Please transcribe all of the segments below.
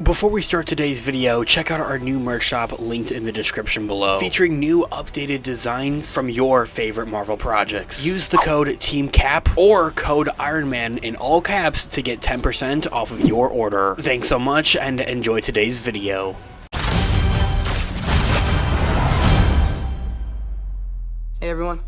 Before we start today's video, check out our new merch shop linked in the description below, featuring new updated designs from your favorite Marvel projects. Use the code TEAMCAP or code IRONMAN in all caps to get 10% off of your order. Thanks so much and enjoy today's video. Hey everyone.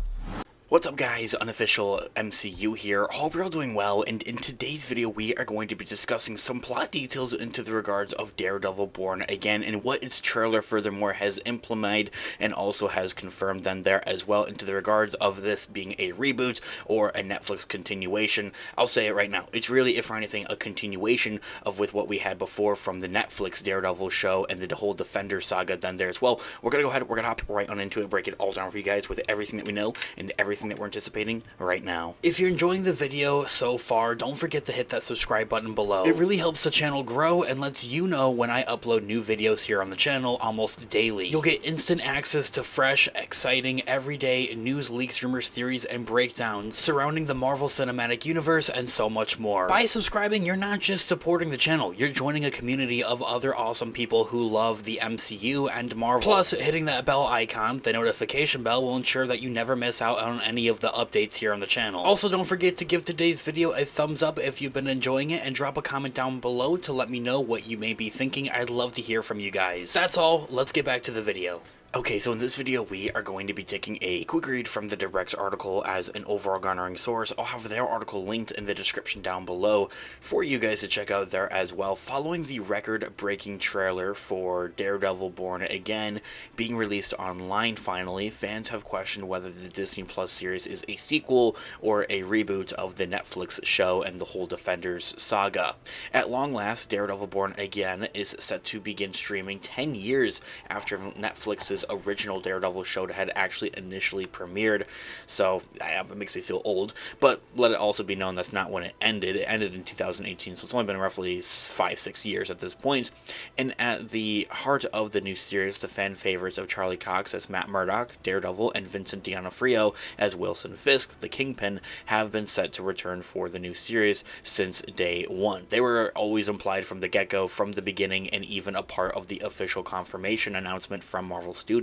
What's up guys, Unofficial MCU here, hope you're all doing well, and in today's video we are going to be discussing some plot details into the regards of Daredevil Born Again and what its trailer furthermore has implemented and also has confirmed then there as well into the regards of this being a reboot or a Netflix continuation. I'll say it right now, it's really, if for anything, a continuation of with what we had before from the Netflix Daredevil show and the whole Defender saga then there as well. We're gonna go ahead, we're gonna hop right on into it, break it all down for you guys with everything that we know and everything that we're anticipating right now. If you're enjoying the video so far, don't forget to hit that subscribe button below. It really helps the channel grow and lets you know when I upload new videos here on the channel almost daily. You'll get instant access to fresh, exciting, everyday news, leaks, rumors, theories, and breakdowns surrounding the Marvel Cinematic Universe and so much more. By subscribing, you're not just supporting the channel, you're joining a community of other awesome people who love the MCU and Marvel. Plus, hitting that bell icon, the notification bell, will ensure that you never miss out on any of the updates here on the channel. Also, don't forget to give today's video a thumbs up if you've been enjoying it, and drop a comment down below to let me know what you may be thinking. I'd love to hear from you guys. That's all, let's get back to the video. Okay, so in this video we are going to be taking a quick read from the Direct's article as an overall garnering source. I'll have their article linked in the description down below for you guys to check out there as well. Following the record-breaking trailer for Daredevil Born Again being released online finally, fans have questioned whether the Disney Plus series is a sequel or a reboot of the Netflix show and the whole Defenders saga. At long last, Daredevil Born Again is set to begin streaming 10 years after Netflix's original Daredevil show had actually initially premiered, so it makes me feel old, but let it also be known that's not when it ended. It ended in 2018, so it's only been roughly 5-6 years at this point. And at the heart of the new series, the fan favorites of Charlie Cox as Matt Murdock, Daredevil, and Vincent D'Onofrio as Wilson Fisk, the Kingpin, have been set to return for the new series since day one. They were always implied from the get-go, from the beginning, and even a part of the official confirmation announcement from Marvel Studios.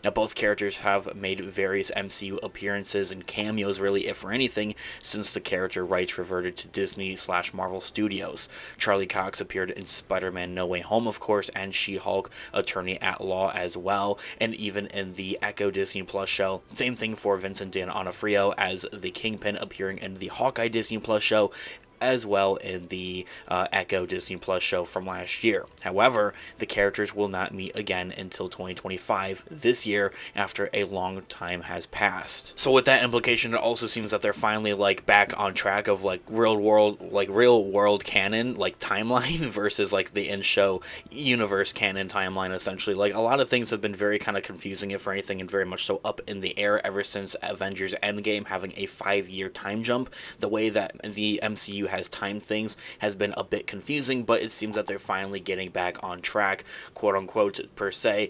Now, both characters have made various MCU appearances and cameos, really, if for anything, since the character rights reverted to Disney/Marvel Studios. Charlie Cox appeared in Spider-Man No Way Home, of course, and She-Hulk Attorney at Law as well, and even in the Echo Disney Plus show. Same thing for Vincent D'Onofrio as the Kingpin, appearing in the Hawkeye Disney Plus show, as well in the Echo Disney Plus show from last year. However, the characters will not meet again until 2025, this year, after a long time has passed. So with that implication, it also seems that they're finally back on track of real world canon timeline versus the in-show universe canon timeline, essentially. A lot of things have been very kind of confusing, if for anything, and very much so up in the air ever since Avengers Endgame having a 5-year time jump. The way that the MCU has timed things has been a bit confusing, but it seems that they're finally getting back on track, quote unquote, per se,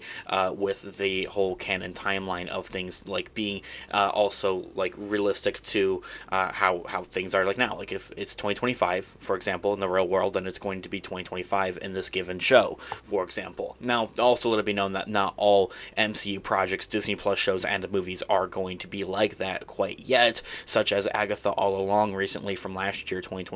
with the whole canon timeline of things being also realistic to how things are now. If it's 2025, for example, in the real world, then it's going to be 2025 in this given show, for example. Now, also let it be known that not all MCU projects, Disney Plus shows, and movies are going to be like that quite yet, such as Agatha All Along recently from last year, 2024,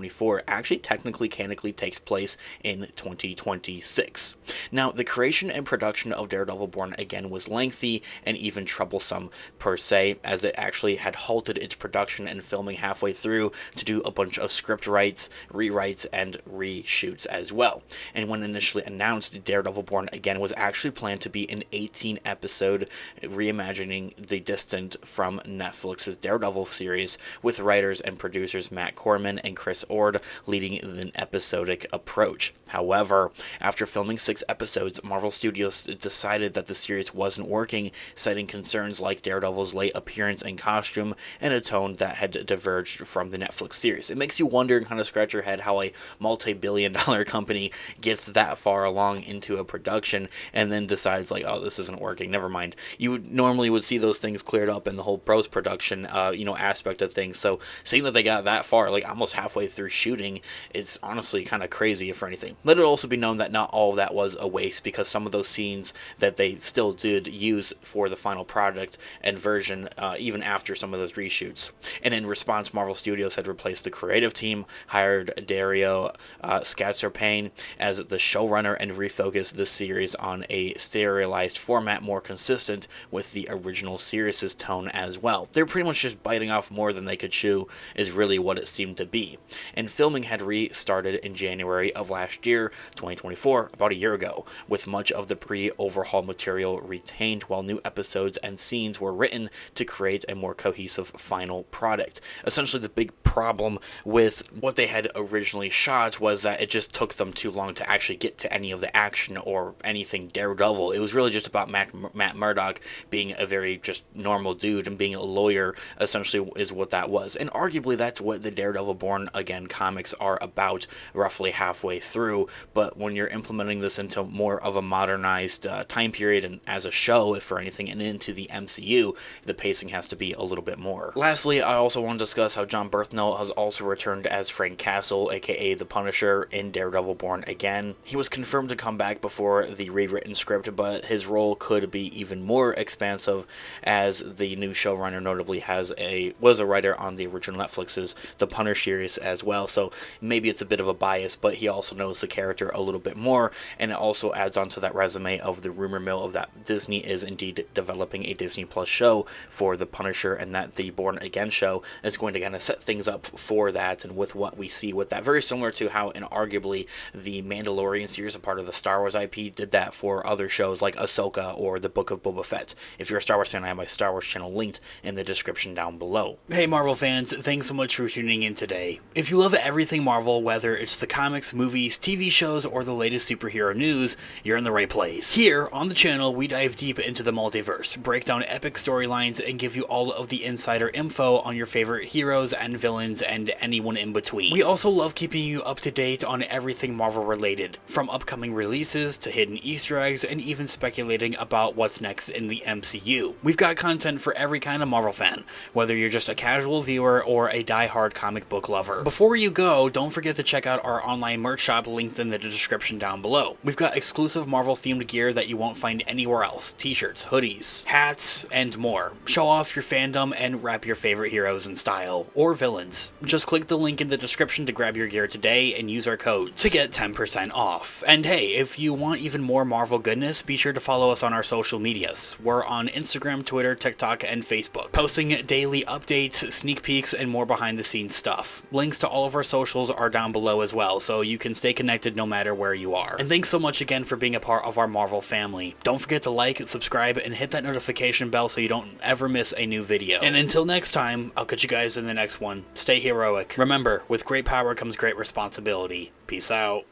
actually technically canonically takes place in 2026. Now, the creation and production of Daredevil Born Again was lengthy and even troublesome per se, as it actually had halted its production and filming halfway through to do a bunch of script writes, rewrites, and reshoots as well. And when initially announced, Daredevil Born Again was actually planned to be an 18-episode reimagining the distant from Netflix's Daredevil series, with writers and producers Matt Corman and Chris Ord leading an episodic approach. However, after filming 6 episodes, Marvel Studios decided that the series wasn't working, citing concerns like Daredevil's late appearance and costume and a tone that had diverged from the Netflix series. It makes you wonder and kind of scratch your head how a multi-billion-dollar company gets that far along into a production and then decides oh, this isn't working, never mind. You normally would see those things cleared up in the whole post-production aspect of things. So seeing that they got that far, almost halfway through shooting is honestly kind of crazy, if anything. Let it also be known that not all of that was a waste, because some of those scenes that they still did use for the final product and version, even after some of those reshoots. And in response, Marvel Studios had replaced the creative team, hired Dario Scatserpane as the showrunner, and refocused the series on a serialized format more consistent with the original series' tone as well. They're pretty much just biting off more than they could chew, is really what it seemed to be. And filming had restarted in January of last year, 2024, about a year ago, with much of the pre-overhaul material retained, while new episodes and scenes were written to create a more cohesive final product. Essentially, the big problem with what they had originally shot was that it just took them too long to actually get to any of the action or anything Daredevil. It was really just about Matt Murdock being a very just normal dude, and being a lawyer essentially is what that was. And arguably that's what the Daredevil Born Again comics are about roughly halfway through, but when you're implementing this into more of a modernized time period and as a show, if for anything, and into the MCU, the pacing has to be a little bit more. Lastly, I also want to discuss how John Bernthal has also returned as Frank Castle, aka the Punisher, in Daredevil Born Again. He was confirmed to come back before the rewritten script, but his role could be even more expansive, as the new showrunner notably was a writer on the original Netflix's The Punisher series as well, so maybe it's a bit of a bias, but he also knows the character a little bit more, and it also adds on to that resume of the rumor mill of that Disney is indeed developing a Disney Plus show for the Punisher, and that the Born Again show is going to kind of set things up for that, and with what we see with that, very similar to how, and arguably, the Mandalorian series, a part of the Star Wars IP, did that for other shows like Ahsoka or the Book of Boba Fett. If you're a Star Wars fan, I have my Star Wars channel linked in the description down below. Hey Marvel fans, thanks so much for tuning in today. If you love everything Marvel, whether it's the comics, movies, TV shows, or the latest superhero news, you're in the right place. Here on the channel, we dive deep into the multiverse, break down epic storylines, and give you all of the insider info on your favorite heroes and villains and anyone in between. We also love keeping you up to date on everything Marvel related, from upcoming releases to hidden Easter eggs, and even speculating about what's next in the MCU. We've got content for every kind of Marvel fan, whether you're just a casual viewer or a die-hard comic book lover. Before you go, don't forget to check out our online merch shop linked in the description down below. We've got exclusive Marvel themed gear that you won't find anywhere else. T-shirts, hoodies, hats, and more. Show off your fandom and wrap your favorite heroes in style, or villains. Just click the link in the description to grab your gear today and use our codes to get 10% off. And hey, if you want even more Marvel goodness, be sure to follow us on our social medias. We're on Instagram, Twitter, TikTok, and Facebook, posting daily updates, sneak peeks, and more behind the scenes stuff. Links to all of our socials are down below as well, so you can stay connected no matter where you are. And thanks so much again for being a part of our Marvel family. Don't forget to like, subscribe, and hit that notification bell so you don't ever miss a new video. And until next time, I'll catch you guys in the next one. Stay heroic. Remember, with great power comes great responsibility. Peace out.